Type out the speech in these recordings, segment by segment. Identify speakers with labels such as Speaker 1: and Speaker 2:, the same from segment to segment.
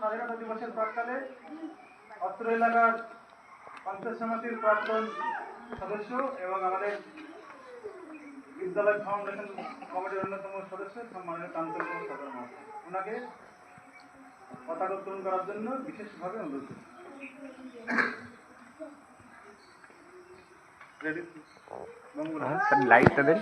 Speaker 1: স্বাধীনতা দিবসের প্রাক্কালে অত্র এলাকার পঞ্চায়েত সমিতির প্রাক্তন সদস্য এবং আমাদের বিদ্যালয় ফাউন্ডেশন কমিটির অন্যতম সদস্য সম্মানীয় কান্তল কুমার সরকার মহাশয়, ওনাকে পতাকা উত্তোলন করার জন্য বিশেষভাবে অনুরোধ করছি।
Speaker 2: লাইটটা দেন।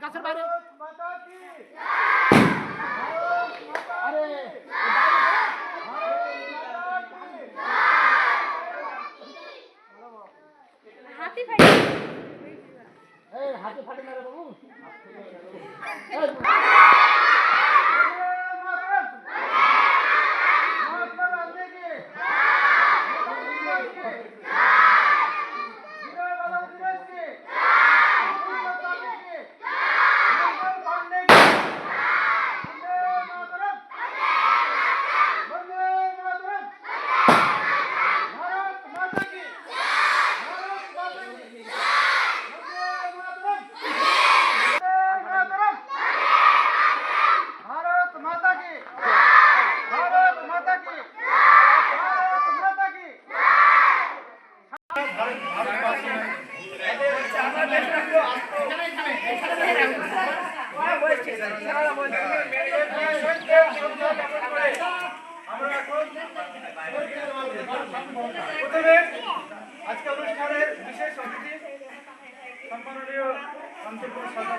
Speaker 3: গাছের বাইরে হাতি ফাটি হাতি ফাটি মেরে বাবু
Speaker 1: আজকে অনুষ্ঠানের বিশেষ অতিথি সম্মাননীয় কান্তল কুমার সরকার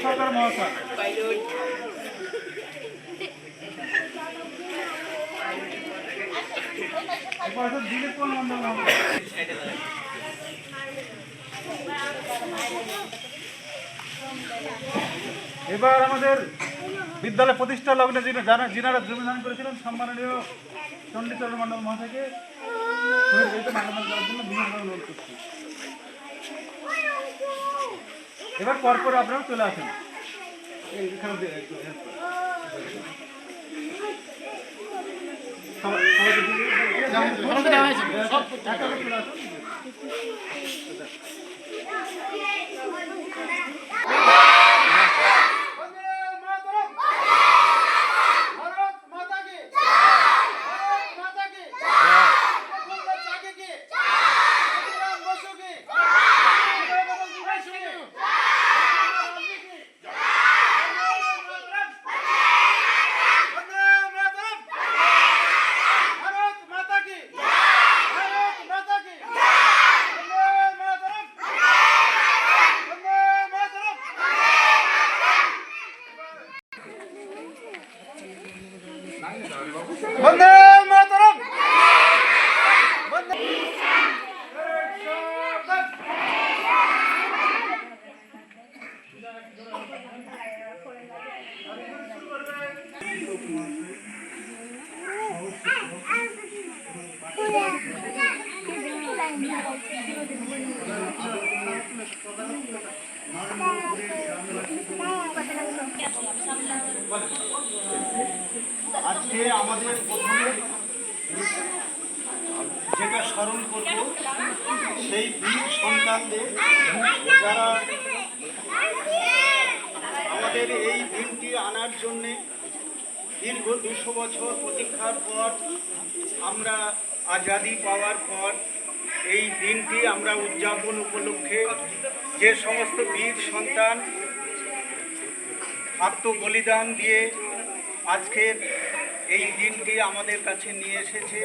Speaker 1: সরকার মহাশয় এবার আমাদের বিদ্যালয় প্রতিষ্ঠা লগ্নে যিনারা জমিদান করেছিলেন সম্মাননীয় চণ্ডীচরণ মণ্ডল মহাশয়কে মান্যতা দেওয়ার জন্য বিশেষভাবে অনুরোধ করছি। এবার পরপর আপনারা চলে আসেন এখানে বন্দে মাতরম। আজকে আমাদের প্রথমে
Speaker 2: স্মরণ করব সেই বীর সন্তানদের, যারা আমাদের এই দিনটি আনার জন্যে দীর্ঘ 200 বছর প্রতীক্ষার পর, আমরা আজাদি পাওয়ার পর এই দিনটি আমরা উদযাপন উপলক্ষে যে সমস্ত বীর সন্তান আত্মবলিদান দিয়ে আজকের এই দিনটি আমাদের কাছে নিয়ে এসেছে,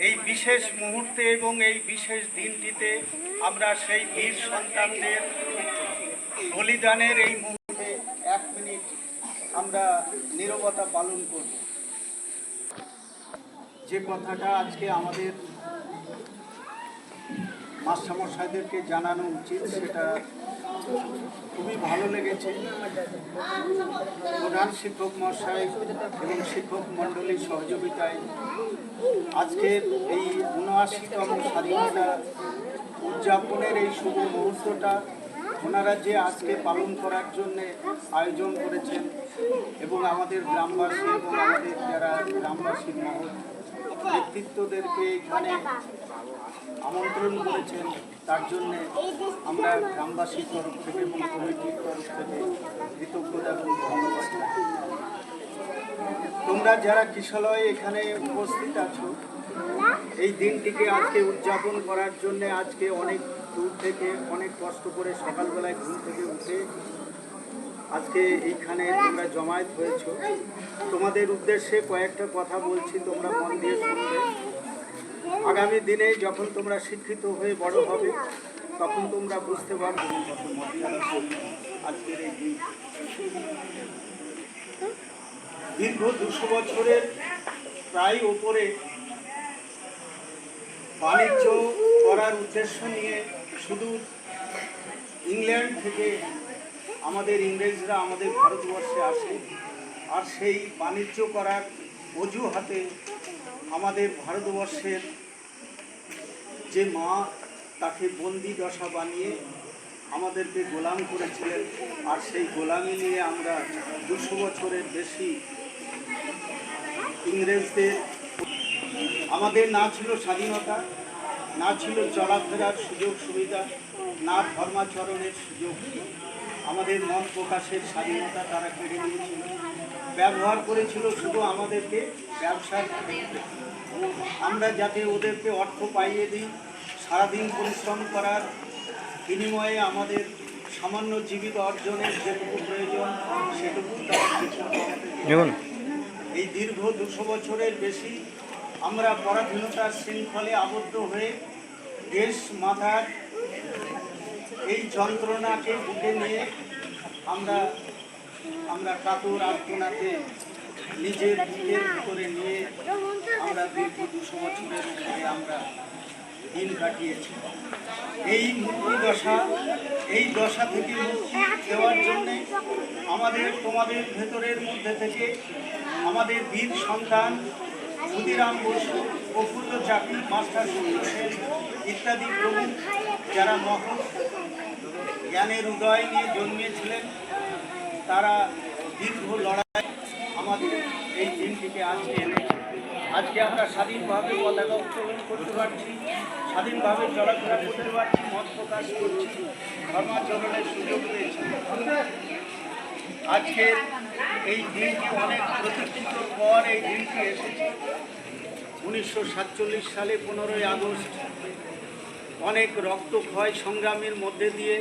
Speaker 2: এই বিশেষ মুহূর্তে এবং এই বিশেষ দিনটিতে আমরা সেই বীর সন্তানদের বলিদানের এই মুহূর্তে 1 মিনিট আমরা নীরবতা পালন করব। যে কথাটা আজকে আমাদের মাস্টারমশাইদেরকে জানানো উচিত, সেটা খুবই ভালো লেগেছে। প্রধান শিক্ষক মহাশয় এবং শিক্ষক মণ্ডলীর সহযোগিতায় আজকের এই ৭৯তম স্বাধীনতা উদযাপনের এই শুভ মুহূর্তটা ওনারা যে আজকে পালন করার জন্যে আয়োজন করেছেন, এবং আমাদের গ্রামবাসী এবং আমাদের যারা গ্রামবাসীর মহৎ ব্যক্তিত্বদেরকে এখানে আমন্ত্রণ করেছেন, তার জন্যে আমরা গ্রামবাসীর তরফ থেকে এবং কমিটির তরফ থেকে কৃতজ্ঞতা এবং ধন্যবাদ। তোমরা যারা কিশলয়ে এখানে উপস্থিত আছো, এই দিনটিকে আজকে উদযাপন করার জন্যে আজকে অনেক দূর থেকে অনেক কষ্ট করে সকালবেলায় ঘুম থেকে উঠে আজকে এইখানে তোমরা জমায়েত হয়েছ। তোমাদের উদ্দেশ্যে কয়েকটা কথা বলছি, তোমরা মন দিয়ে শুনবে। আগামী দিনে যখন তোমরা শিক্ষিত হয়ে বড় হবে, তখন তোমরা বুঝতে পারবে কত মর্যাদা আজকের এই দিন। দীর্ঘ 200 বছরের প্রায় ওপরে বাণিজ্য করার উদ্দেশ্য নিয়ে শুধু ইংল্যান্ড থেকে আমাদের ইংরেজরা আমাদের ভারতবর্ষে আসে, আর সেই বাণিজ্য করার অজুহাতে আমাদের ভারতবর্ষের যে মা, তাকে বন্দি দশা বানিয়ে আমাদেরকে গোলাম করেছিলেন। আর সেই গোলামি নিয়ে আমরা 200 বছরের বেশি ইংরেজদের, আমাদের না ছিল স্বাধীনতা, না ছিল চলাফেরার সুযোগ সুবিধা, না ধর্মাচরণের সুযোগ, আমাদের মত প্রকাশের স্বাধীনতা তারা কেড়ে নিয়েছিল। ব্যবহার করেছিল শুধু আমাদেরকে ব্যবসার ক্ষেত্রে। আমরা যাতে ওদেরকে অর্থ পাইয়ে দিই, সারাদিন পরিশ্রম করার বিনিময়ে আমাদের সামান্য জীবিকা অর্জনের যেটুকু প্রয়োজন সেটুকু তারা কিছু এই দীর্ঘ 200 বছরের বেশি আমরা পরাধীনতার শৃঙ্খলে আবদ্ধ হয়ে দেশ মাথার এই যন্ত্রণাকে বুকে নিয়ে আমরা কাতর আত্মনাতে নিজের বুকের ভিতরে নিয়ে আমরা দীর্ঘ 200 বছরের উপরে আমরা দিন কাটিয়েছি। এই মুক্তি দশা, এই দশা থেকে মুক্তি দেওয়ার জন্যে আমাদের তোমাদের ভেতরের মধ্যে থেকে আমাদের বীর সন্তান ক্ষুদিরাম বসু, প্রফুল্ল চাকী, মাস্টার সুনীল সেন ইত্যাদি প্রমুখ যারা মহৎ জ্ঞানের উদয় নিয়ে জন্মিয়েছিলেন, তারা দীর্ঘ লড়াই আমাদের এই দিনটিকে আজকে এনেছে। আজকে আমরা স্বাধীনভাবে পতাকা উত্তোলন করতে পারছি, স্বাধীনভাবে চলাফেরা করতে পারছি, মত প্রকাশ করছি, ধর্মাচরণের সুযোগ পেয়েছি। আজকের এই দিনটি অনেক প্রতীক্ষিতর পর এই দিনটি এসেছে। 1947 সালে 15ই আগস্ট অনেক রক্তক্ষয় সংগ্রামের মধ্যে দিয়ে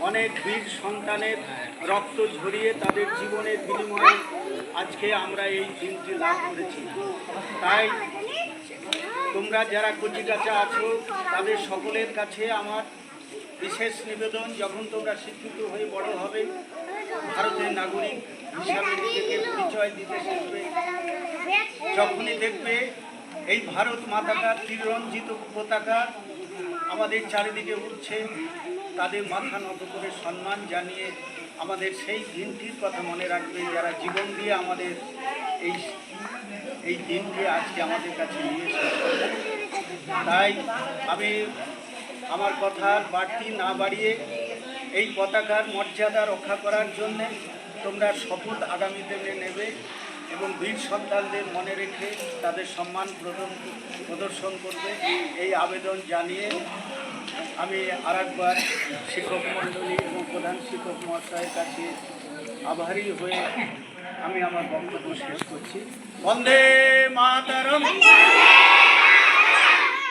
Speaker 2: অনেক বীর সন্তানের রক্ত ঝরিয়ে তাদের জীবনের বিনিময়ে আজকে আমরা এই দিনটি লাভ করেছি। তাই তোমরা যারা কচিকাঁচা আছো, তাদের সকলের কাছে আমার বিশেষ নিবেদন, যখন তোমরা শিক্ষিত হয়ে বড় হবে, ভারতের নাগরিক হিসাবে নিজেকে পরিচয় দিতে শিখবে, যখনই দেখবে এই ভারত মাতাকার ত্রিরঞ্জিত পতাকা আমাদের চারিদিকে উঠছে, তাদের মাথা নত করে সম্মান জানিয়ে আমাদের সেই দিনটির কথা মনে রাখবে, যারা জীবন দিয়ে আমাদের এই দিনটি আজকে আমাদের কাছে নিয়ে এসেছে। তাই আমি আমার কথার বাড়তি না বাড়িয়ে এই পতাকার মর্যাদা রক্ষা করার জন্যে তোমরা শপথ আগামী দিনে নেবে এবং বীর সন্তানদের মনে রেখে তাদের সম্মান প্রদর্শন করবে এই আবেদন জানিয়ে আমি আরেকবার শিক্ষক মণ্ডলী এবং প্রধান শিক্ষক মহাশয়ের কাছে আভারী হয়ে আমি আমার বক্তব্য শেষ করছি। বন্দে মাতরম,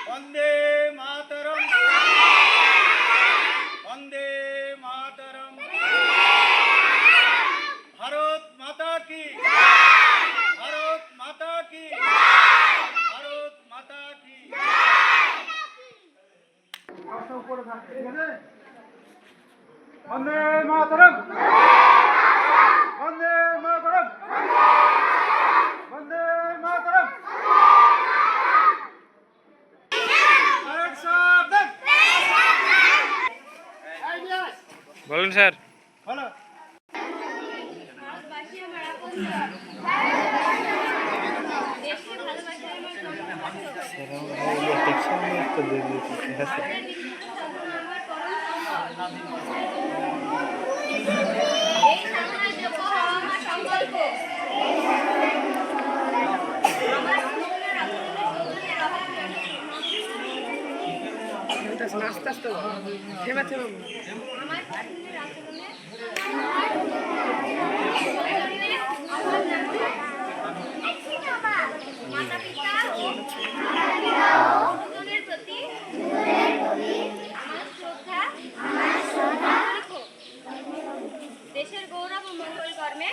Speaker 2: বন্দে মাতরম, বন্দে মাতরম। ভারত মাতা কি, ভারত মাতা কি, ভারত মাতা কি।
Speaker 1: বন্দে মাতরম, বন্দে মাতরম, বন্দে মাতরম। ভারত সাবধান।
Speaker 4: বলুন স্যার।
Speaker 1: ভালো।
Speaker 3: ভারতবাসী আমার আপন জন। দেশকে ভালোবাসি আমার এই সাধনায় যোগ্য হওয়া আমার সংকল্প। আমার জীবনের আচরণে সৌজন্যের অভাব নেই। আমার পছন্দের আচরণে সৌজন্যের অভাব নেই। মাতা পিতা ও গুরুজনের প্রতি আমার শ্রদ্ধা রেখো। দেশের গৌরব ও মঙ্গল কর্মে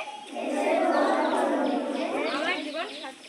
Speaker 3: আমার জীবন সার্থক।